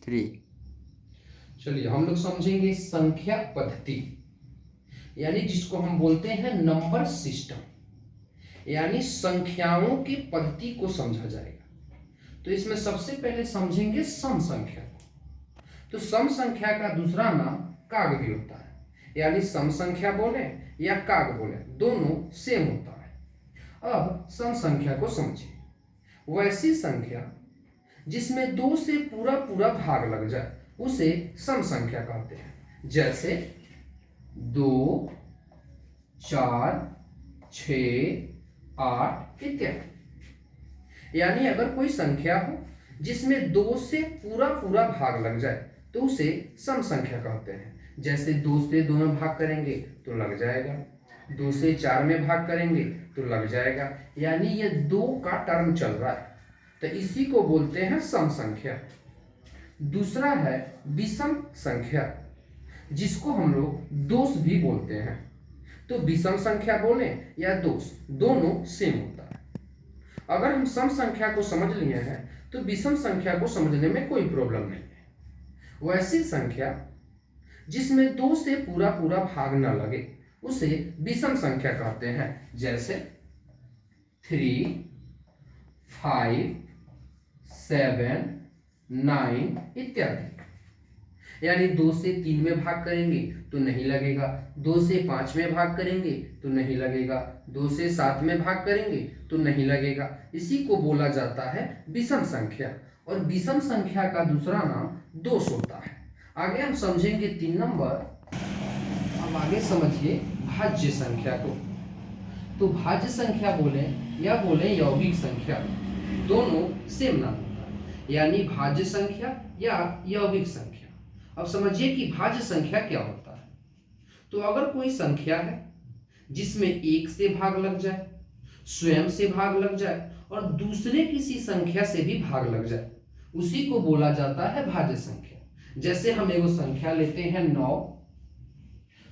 3। चलिए हम लोग समझेंगे संख्या पद्धति, यानी जिसको हम बोलते हैं नंबर सिस्टम, यानी संख्याओं की पद्धति को समझा जाएगा। तो इसमें सबसे पहले समझेंगे सम संख्या। तो सम संख्या का दूसरा नाम काग भी होता है, यानी सम संख्या बोले या काग बोले दोनों सेम होता है। अब सम संख्या को समझिए, वैसी संख्या जिसमें 2 से पूरा पूरा भाग लग जाए उसे सम संख्या कहते हैं। जैसे 2, 4, 6, 8 इत्यादि। यानी अगर कोई संख्या हो जिसमें 2 से पूरा पूरा भाग लग जाए तो उसे सम संख्या कहते हैं। जैसे 2 से 2 में भाग करेंगे तो लग जाएगा, 2 से 4 में भाग करेंगे तो लग जाएगा, यानी ये 2 का टर्म चल रहा है, तो इसी को बोलते हैं सम संख्या। दूसरा है विषम संख्या, जिसको हम लोग दोष भी बोलते हैं। तो विषम संख्या बोले या दोष दोनों सेम होता है। अगर हम सम संख्या को समझ लिए हैं तो विषम संख्या को समझने में कोई प्रॉब्लम नहीं है। वैसी संख्या जिसमें 2 से पूरा पूरा भाग न लगे उसे विषम संख्या कहते हैं। जैसे 3, 5, 7, 9 इत्यादि। यानी 2 से 3 में भाग करेंगे तो नहीं लगेगा, 2 से 5 में भाग करेंगे तो नहीं लगेगा, 2 से 7 में भाग करेंगे तो नहीं लगेगा। इसी को बोला जाता है विषम संख्या, और विषम संख्या का दूसरा नाम दोष होता है। आगे हम समझेंगे 3 नंबर। अब आगे समझिए भाज्य संख्या को। तो भाज्य संख्या बोले या बोले यौगिक संख्या, दोनों सेम नाम होता है, यानी भाज्य संख्या या यौगिक संख्या। अब समझिए कि भाज्य संख्या क्या होता है। तो अगर कोई संख्या है जिसमें 1 से भाग लग जाए, स्वयं से भाग लग जाए और दूसरे किसी संख्या से भी भाग लग जाए, उसी को बोला जाता है भाज्य संख्या। जैसे हम एगो संख्या लेते हैं 9,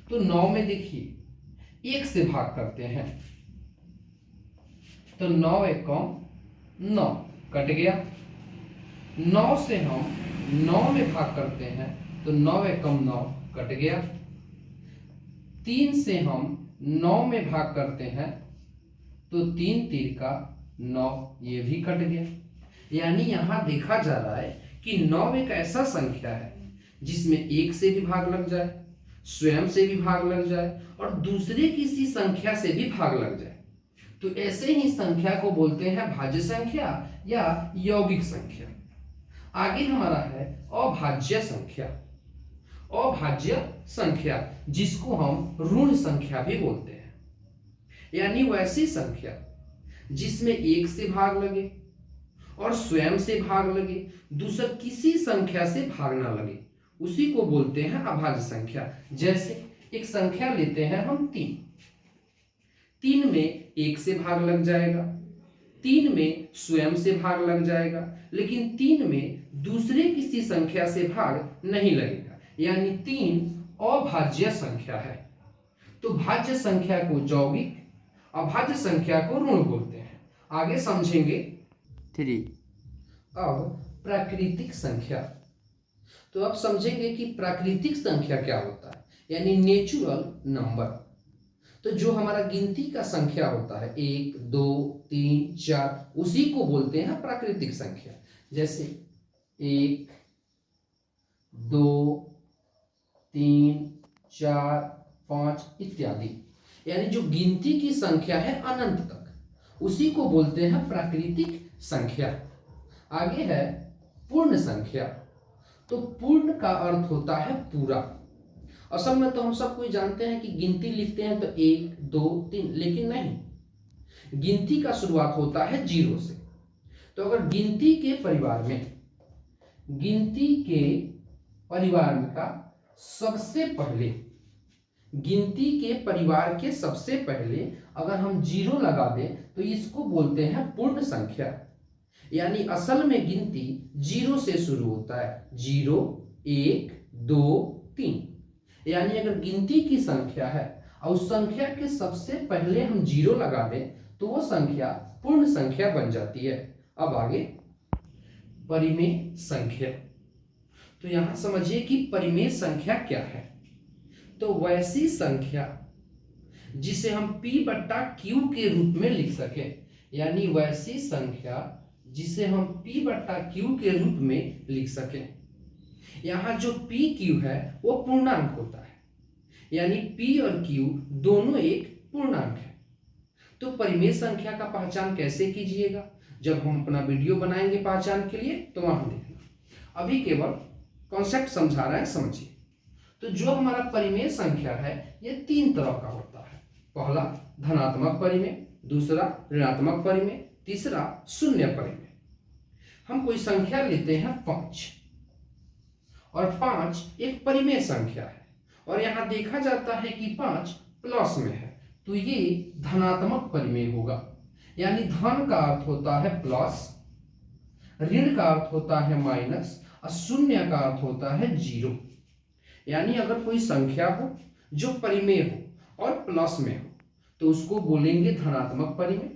तो 9 में देखिए 1 से भाग करते हैं तो 9 एकम 9 कट गया। 9 से हम 9 में भाग करते हैं तो 9 एकम 9 कट गया। 3 से हम 9 में भाग करते हैं तो 3 तीर का 9, ये भी कट गया। यानी यहां देखा जा रहा है कि 9 एक ऐसा संख्या है जिसमें 1 से भी भाग लग जाए, स्वयं से भी भाग लग जाए और दूसरे किसी संख्या से भी भाग लग जाए। तो ऐसे ही संख्या को बोलते हैं भाज्य संख्या या यौगिक संख्या। आगे हमारा है अभाज्य संख्या। अभाज्य संख्या जिसको हम ऋण संख्या भी बोलते हैं, यानी वैसी संख्या जिसमें 1 से भाग लगे और स्वयं से भाग लगे, दूसरा किसी संख्या से भाग ना लगे, उसी को बोलते हैं अभाज्य संख्या। जैसे एक संख्या लेते हैं हम 3, 3 में 1 से भाग लग जाएगा, 3 में स्वयं से भाग लग जाएगा, लेकिन 3 में दूसरे किसी संख्या से भाग नहीं लगेगा, यानी 3 अभाज्य संख्या है। तो भाज्य संख्या को यौगिक, अभाज्य संख्या को ऋण बोलते हैं। आगे समझेंगे 3। अब प्राकृतिक संख्या। तो अब समझेंगे कि प्राकृतिक संख्या क्या होता है, यानी नेचुरल नंबर। तो जो हमारा गिनती का संख्या होता है 1, 2, 3, 4, उसी को बोलते हैं प्राकृतिक संख्या। जैसे 1, 2, 3, 4, 5 इत्यादि। यानी जो गिनती की संख्या है अनंत तक, उसी को बोलते हैं प्राकृतिक संख्या। आगे है पूर्ण संख्या। तो पूर्ण का अर्थ होता है पूरा। असल में तो हम सब कोई जानते हैं कि गिनती लिखते हैं तो 1, 2, 3, लेकिन नहीं, गिनती का शुरुआत होता है 0 से। तो अगर गिनती के परिवार में का सबसे पहले, गिनती के परिवार के सबसे पहले अगर हम 0 लगा दें तो इसको बोलते हैं पूर्ण संख्या। यानी असल में गिनती 0 से शुरू होता है, 0, 1, 2, 3। यानी अगर गिनती की संख्या है और उस संख्या के सबसे पहले हम 0 लगा दें तो वो संख्या पूर्ण संख्या बन जाती है। अब आगे परिमेय संख्या। तो यहां समझिए कि परिमेय संख्या क्या है। तो वैसी संख्या जिसे हम p बट्टा क्यू के रूप में लिख सके, यानी वैसी संख्या जिसे हम p बट्टा क्यू के रूप में लिख सके। यहाँ जो p क्यू है वो पूर्णांक होता है, यानी p और q दोनों एक पूर्णांक है। तो परिमेय संख्या का पहचान कैसे कीजिएगा, जब हम अपना वीडियो बनाएंगे पहचान के लिए तो वहां देखना। अभी केवल कॉन्सेप्ट समझा रहा है, समझिए। तो जो हमारा परिमेय संख्या है ये तीन तरह का होता है। पहला धनात्मक परिमेय, दूसरा ऋणात्मक परिमेय, तीसरा शून्य परिमेय। हम कोई संख्या लेते हैं 5, और 5 एक परिमेय संख्या है, और यहां देखा जाता है कि 5 प्लस में है, तो ये धनात्मक परिमेय होगा। यानी धन का अर्थ होता है प्लस, ऋण का अर्थ होता है माइनस, और शून्य का अर्थ होता है 0। यानी अगर कोई संख्या हो जो परिमेय हो और प्लस में हो तो उसको बोलेंगे धनात्मक परिमेय।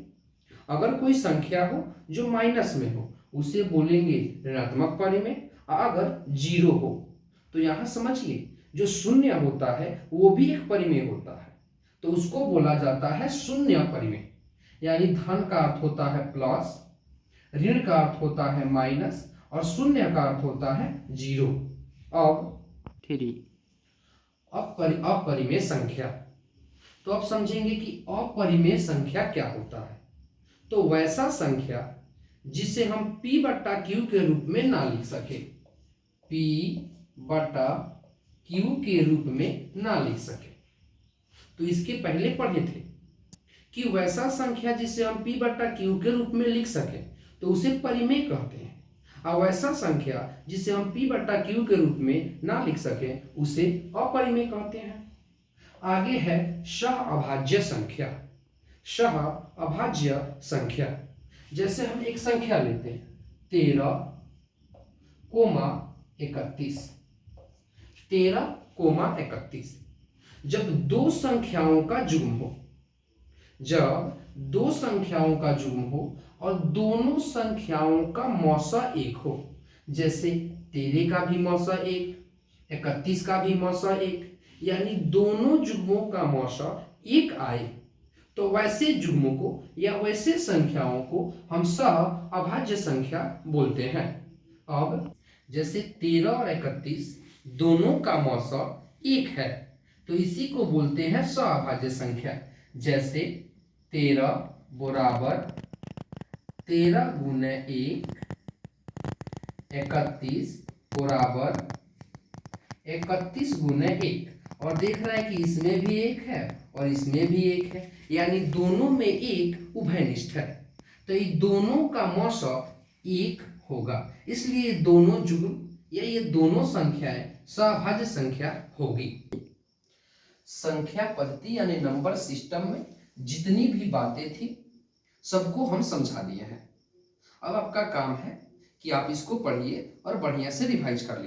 अगर कोई संख्या हो जो माइनस में हो उसे बोलेंगे ऋणात्मक परिमेय। अगर 0 हो तो यहां समझिए जो शून्य होता है वो भी एक परिमेय होता है, तो उसको बोला जाता है शून्य परिमेय। यानी धन का अर्थ होता है प्लस, ऋण का अर्थ होता है माइनस, और शून्य का अर्थ होता है 0। अब अपरिमेय संख्या, तो अब समझेंगे कि अपरिमेय संख्या क्या होता है। तो वैसा संख्या जिसे हम p बट्टा क्यू के रूप में ना लिख सके, p बट्टा क्यू के रूप में ना लिख सके। तो इसके पहले पढ़े थे कि वैसा संख्या जिसे हम p बट्टा क्यू के रूप में लिख सके तो उसे परिमेय कहते हैं, और वैसा संख्या जिसे हम p बट्टा क्यू के रूप में ना लिख सके उसे अपरिमेय कहते हैं। आगे है सहअभाज्य संख्या। सहअभाज्य संख्या, जैसे हम एक संख्या लेते हैं 13,31। 13,31 जब दो संख्याओं का जुग्म हो, जब दो संख्याओं का जुग्म हो और दोनों संख्याओं का मौसा एक हो, जैसे 13 का भी मौसा 1, 31 का भी मौसा 1, यानी दोनों जुग्मों का मौसा 1 आए, तो वैसे जुग्मों को या वैसे संख्याओं को हम सहअभाज्य संख्या बोलते हैं। अब जैसे 13 और 31 दोनों का मौसा 1 है, तो इसी को बोलते हैं सहअभाज्य संख्या। जैसे 13 बराबर 13 गुने 1, 31 बराबर 31 गुने 1, और देख रहा है कि इसमें भी 1 है और इसमें भी 1 है, यानी दोनों में 1 उभयनिष्ठ है, तो ये दोनों का मौसा 1 होगा, इसलिए दोनों जुग्म या ये दोनों संख्याएं सहअभाज्य संख्या होगी। संख्या पद्धति यानी नंबर सिस्टम में जितनी भी बातें थी सबको हम समझा लिए हैं। अब आपका काम है कि आप इसको पढ़िए और बढ़िया से रिवाइज कर लीजिए।